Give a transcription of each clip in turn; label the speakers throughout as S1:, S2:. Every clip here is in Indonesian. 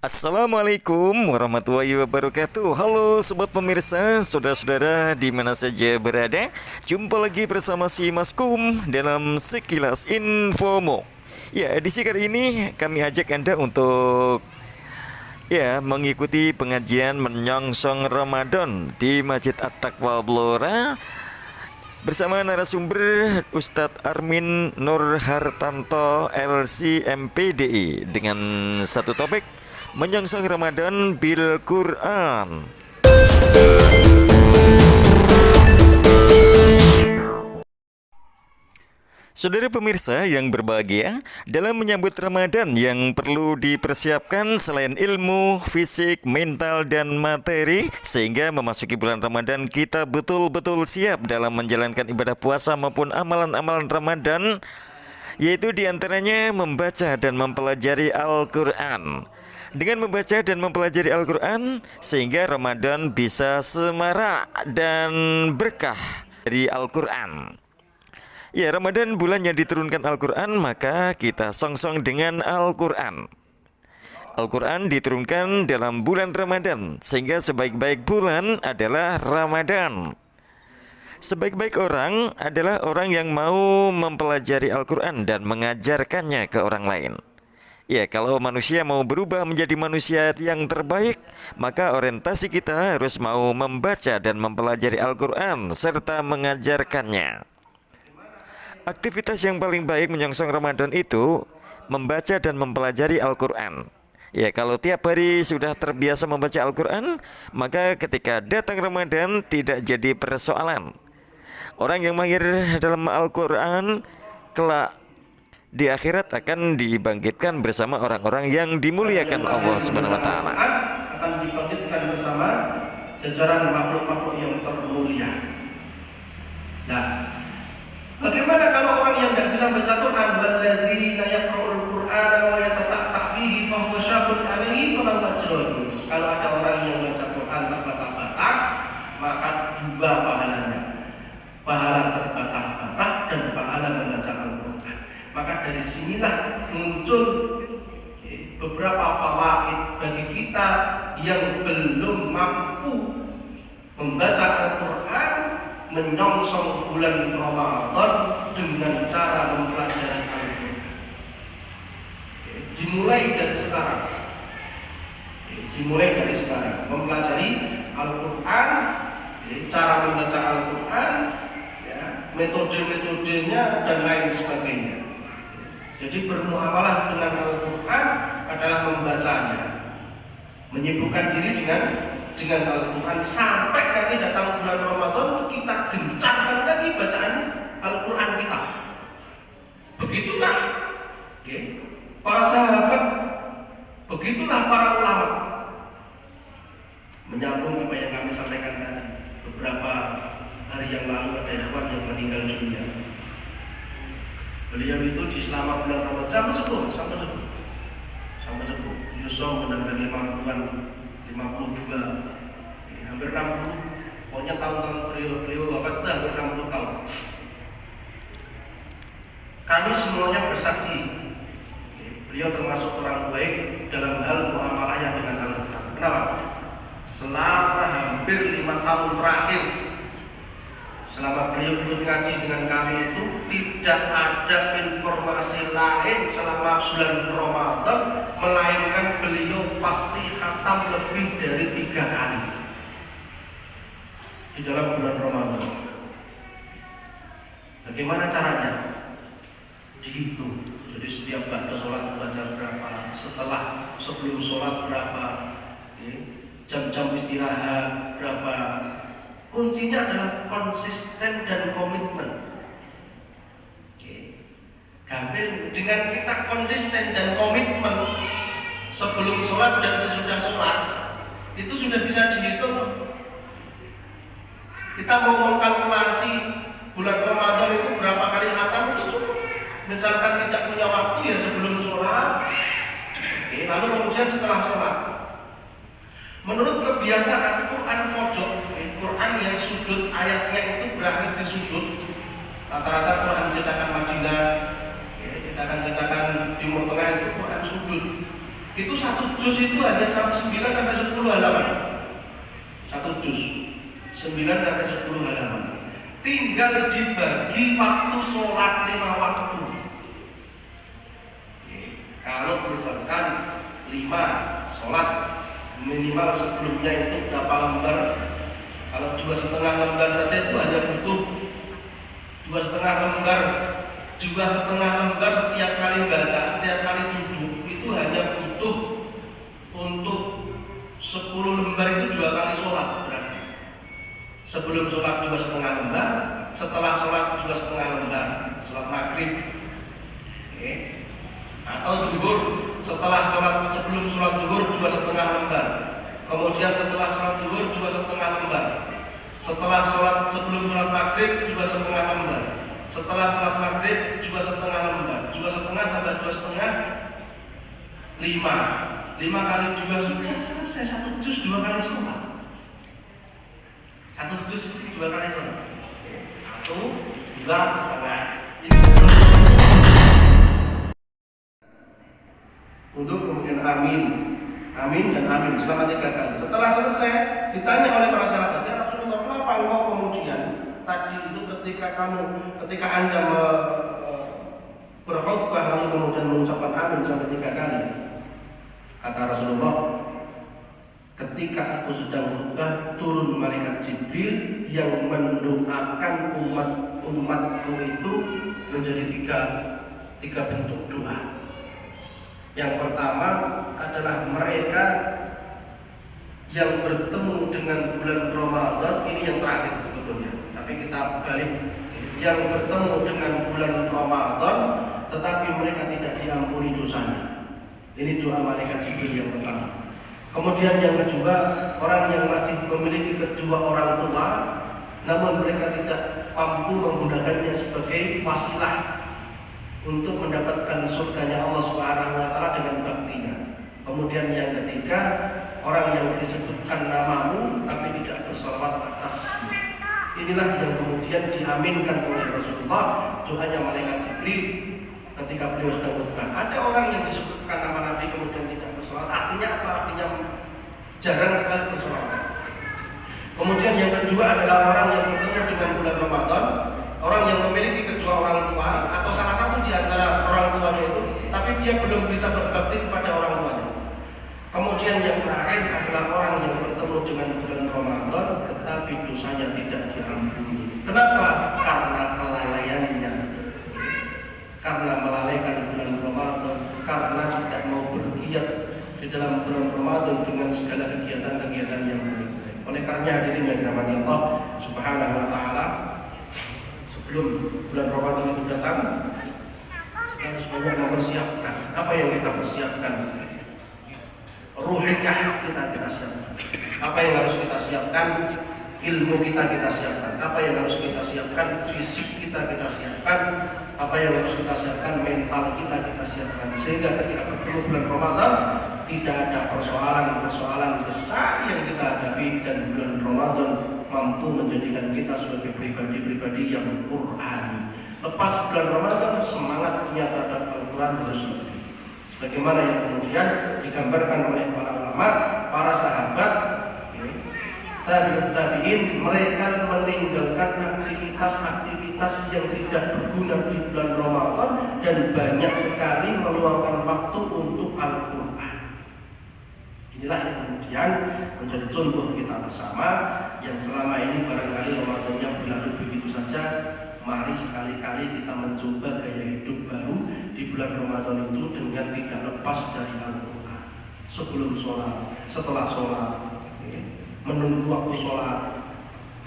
S1: Assalamualaikum warahmatullahi wabarakatuh. Halo sobat pemirsa, saudara-saudara di mana saja berada. Jumpa lagi bersama si Mas Kum dalam Sekilas Infomo. Ya, edisi kali ini kami ajak Anda untuk mengikuti pengajian menyongsong Ramadan di Masjid At-Taqwa Blora bersama narasumber Ustadz Armin Nur Hartanto LC MPDI dengan satu topik menyongsong Ramadan bil Quran. Saudara pemirsa yang berbahagia, dalam menyambut Ramadan yang perlu dipersiapkan selain ilmu, fisik, mental, dan materi, sehingga memasuki bulan Ramadan kita betul-betul siap dalam menjalankan ibadah puasa maupun amalan-amalan Ramadan, yaitu diantaranya membaca dan mempelajari Al-Quran. Dengan membaca dan mempelajari Al-Quran, sehingga Ramadan bisa semarak dan berkah dari Al-Quran. Ya, Ramadan bulan yang diturunkan Al-Quran, maka kita songsong dengan Al-Quran. Al-Quran diturunkan dalam bulan Ramadan, sehingga sebaik-baik bulan adalah Ramadan. Sebaik-baik orang adalah orang yang mau mempelajari Al-Quran dan mengajarkannya ke orang lain. Ya, kalau manusia mau berubah menjadi manusia yang terbaik, maka orientasi kita harus mau membaca dan mempelajari Al-Quran serta mengajarkannya. Aktivitas yang paling baik menyongsong Ramadan itu membaca dan mempelajari Al-Quran. Ya, kalau tiap hari sudah terbiasa membaca Al-Quran, maka ketika datang Ramadan tidak jadi persoalan. Orang yang mahir dalam Al-Quran kelak di akhirat akan dibangkitkan bersama orang-orang yang dimuliakan Allah Subhanahu wa taala.
S2: Akan dibangkitkan bersama jajaran makhluk-makhluk yang termulia. Nah, bagaimana kalau orang yang tidak bisa baca Quran, walladzina yaqra'ul Qur'ana wa yatata'ta' fihi fa huwa syaqun 'alaihi falahu ajrun. Kalau ada orang yang baca Quran terbata-bata, maka juga pahalanya. Pahala terbata-bata dan pahala membaca Al-Quran. Maka dari sinilah muncul beberapa fawaid bagi kita yang belum mampu membaca Al-Quran, menyongsong bulan Ramadan dengan cara mempelajari Al-Quran. Dimulai dari sekarang mempelajari Al-Quran, cara membaca Al-Quran, metode-metodenya dan lain sebagainya. Jadi bermuamalah dengan Al-Quran adalah membacanya, menyibukkan diri dengan Al-Quran sampai nanti datang bulan Ramadan kita gencarkan lagi bacaan Al-Quran kita. Begitulah para sahabat, begitulah para ulama. Menyambung apa yang kami sampaikan tadi, beberapa hari yang lalu ada ikhwan yang meninggal dunia. Beliau itu di selama bulan Ramadan sampai sepuh. Yusuf menangkan 50 juga, hampir 60. Pokoknya tahun-tahun beliau wafat itu hampir 60 tahun. Kami semuanya bersaksi, beliau termasuk orang baik dalam hal muamalahnya dengan Al-Quran. Kenapa? Selama hampir 5 tahun terakhir, selama beliau ikut ngaji dengan kami itu, tidak ada informasi lain selama bulan Ramadan melainkan beliau pasti khatam lebih dari 3 kali di dalam bulan Ramadan. Bagaimana caranya? Dihitung. Jadi setiap ba'da sholat baca berapa, sebelum sholat berapa, jam-jam istirahat berapa. Kuncinya adalah konsisten dan komitmen. Dengan kita konsisten dan komitmen sebelum sholat dan sesudah sholat, itu sudah bisa dihitung. Kita mau mengkalkulasi bulan Ramadan itu berapa kali khatam itu cukup. Misalkan tidak punya waktu ya sebelum sholat, lalu kemudian setelah sholat. Menurut kebiasaan Quran pojok, Quran yang sudut ayatnya itu berakhir di sudut. Rata-rata Quran cetakan Madinah, cetakan-cetakan Timur Tengah itu Quran sudut. Itu satu juz itu hanya 9 sampai 10 halaman. Satu juz 9 sampai 10 halaman. Tinggal dibagi waktu sholat 5 waktu. Kalau misalkan 5 sholat minimal sebelumnya itu berapa lembar? Kalau 2,5 lembar saja itu hanya butuh 2,5 lembar. 2,5 lembar setiap kali baca, setiap kali duduk itu hanya butuh untuk 10 lembar itu 2 kali sholat berarti. Sebelum sholat 2,5 lembar, setelah sholat 2,5 lembar, sholat maghrib. Atau zuhur, setelah sholat, sebelum sholat zuhur 2,5 lembar, kemudian setelah sholat zuhur 2,5 lembar, setelah sholat sebelum sholat maghrib 2,5 lembar, setelah sholat maghrib 2,5 lembar, 2,5 tambah 2,5 5 kali 2 sudah selesai. Satu juz 2 kali sholat. Satu juz 2 kali sholat. 1, 2, setengah. Untuk kemudian amin dan amin selama 3 kali. Setelah selesai ditanya oleh para sahabat, ya Rasulullah, kenapa engkau kemudian tadi itu ketika anda berkhutbah lalu kemudian mengucapkan amin sampai 3 kali? Kata Rasulullah, ketika aku sedang khutbah turun malaikat Jibril yang mendoakan umatku itu menjadi tiga bentuk doa. Yang pertama adalah mereka yang bertemu dengan bulan Ramadan, ini yang terakhir sebetulnya, tapi kita balik, yang bertemu dengan bulan Ramadan tetapi mereka tidak diampuni dosanya. Ini doa malaikat Jibril yang pertama. Kemudian yang kedua, orang yang masih memiliki kedua orang tua namun mereka tidak mampu menggunakannya sebagai wasilah untuk mendapatkan surganya Allah Subhanahu wa taala dengan baktinya. Kemudian yang ketiga, orang yang disebutkan namamu tapi tidak bersolawat atasmu. Inilah yang kemudian diaminkan oleh Rasulullah, doanya malaikat Jibril ketika beliau sedang khutbah. Ada orang yang disebutkan nama Nabi kemudian tidak bersolawat. Artinya apa? Artinya jarang sekali bersolawat. Kemudian yang kedua adalah orang yang bertemu dengan bulan Ramadan, orang yang memiliki kedua orang tua atau salah satu di antara orang tuanya itu, tapi dia belum bisa berbakti kepada orang tuanya. Kemudian yang terakhir adalah orang yang bertemu dengan bulan Ramadan tetapi dosanya tidak diampuni. Kenapa? Karena kelalaiannya, karena melalaikan bulan Ramadan, karena tidak mau bergiat di dalam bulan Ramadan dengan segala kegiatan-kegiatan yang baik. Oleh karena hadirin yang dirahmati Allah Subhanahu wa taala, sebelum bulan Ramadan itu datang, kita harus banyak mempersiapkan. Apa yang kita persiapkan? Ruhiyah kita siapkan. Apa yang harus kita siapkan? Ilmu kita siapkan. Apa yang harus kita siapkan? Fisik kita siapkan. Apa yang harus kita siapkan? Mental kita siapkan. Sehingga ketika bertemu bulan Ramadan tidak ada persoalan besar yang kita hadapi, dan bulan Ramadan mampu menjadikan kita sebagai pribadi-pribadi yang Qur'ani. Lepas bulan Ramadan, semangatnya terhadap Al-Quran harus lebih. Sebagaimana yang kemudian digambarkan oleh para ulama, para sahabat, tabi'in, mereka meninggalkan aktivitas-aktivitas yang tidak berguna di bulan Ramadan dan banyak sekali meluangkan waktu untuk Al-Quran. Inilah yang kemudian menjadi contoh kita bersama, yang selama ini barangkali Ramadannya berlalu begitu saja. Mari sekali-kali kita mencoba gaya hidup baru di bulan Ramadan itu dengan tidak lepas dari Al-Quran. Sebelum sholat, setelah sholat, menunggu waktu sholat,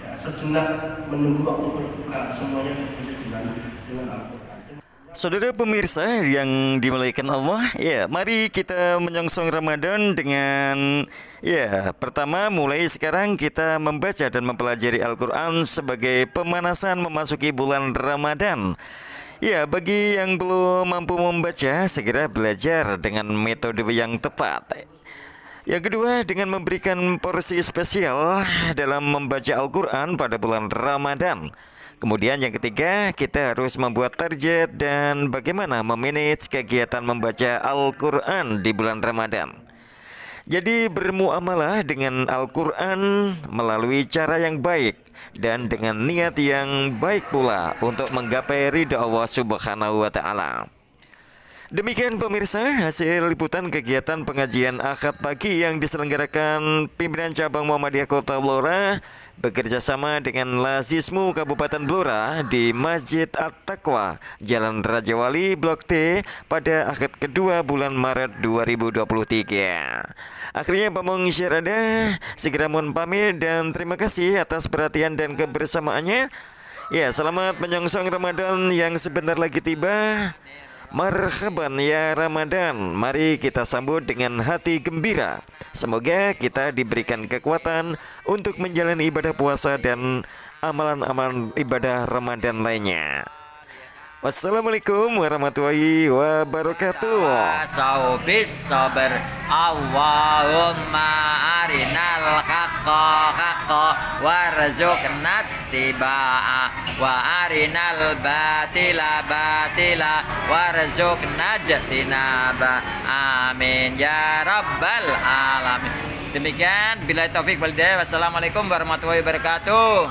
S2: ya, sejenak menunggu waktu berbuka, semuanya dengan Al-Quran.
S1: Saudara pemirsa yang dimuliakan Allah, ya, mari kita menyongsong Ramadan dengan, ya, pertama mulai sekarang kita membaca dan mempelajari Al-Quran sebagai pemanasan memasuki bulan Ramadan. Ya, bagi yang belum mampu membaca, segera belajar dengan metode yang tepat. Yang kedua, dengan memberikan porsi spesial dalam membaca Al-Quran pada bulan Ramadan. Kemudian yang ketiga, kita harus membuat target dan bagaimana memanage kegiatan membaca Al-Quran di bulan Ramadan. Jadi bermuamalah dengan Al-Quran melalui cara yang baik dan dengan niat yang baik pula untuk menggapai ridha Allah Subhanahu wa Ta'ala. Demikian pemirsa, hasil liputan kegiatan pengajian akad pagi yang diselenggarakan pimpinan cabang Muhammadiyah Kota Blora bekerja sama dengan Lazismu Kabupaten Blora di Masjid At-Taqwa, Jalan Raja Wali, Blok T pada akad kedua bulan Maret 2023. Akhirnya Pamong Syarada, segera mohon pamit dan terima kasih atas perhatian dan kebersamaannya. Ya, selamat menyongsong Ramadan yang sebentar lagi tiba. Marhaban ya Ramadan. Mari kita sambut dengan hati gembira. Semoga kita diberikan kekuatan untuk menjalani ibadah puasa dan amalan-amalan ibadah Ramadan lainnya. Wassalamualaikum warahmatullahi wabarakatuh.
S3: Saubis sabar Allahumma arinal haqqa warzuqna tibaa wa arinal batila warzuqna jatinaba. Amin ya rabbal alamin. Demikian, billahi taufik wal hidayah. Wassalamualaikum warahmatullahi wabarakatuh.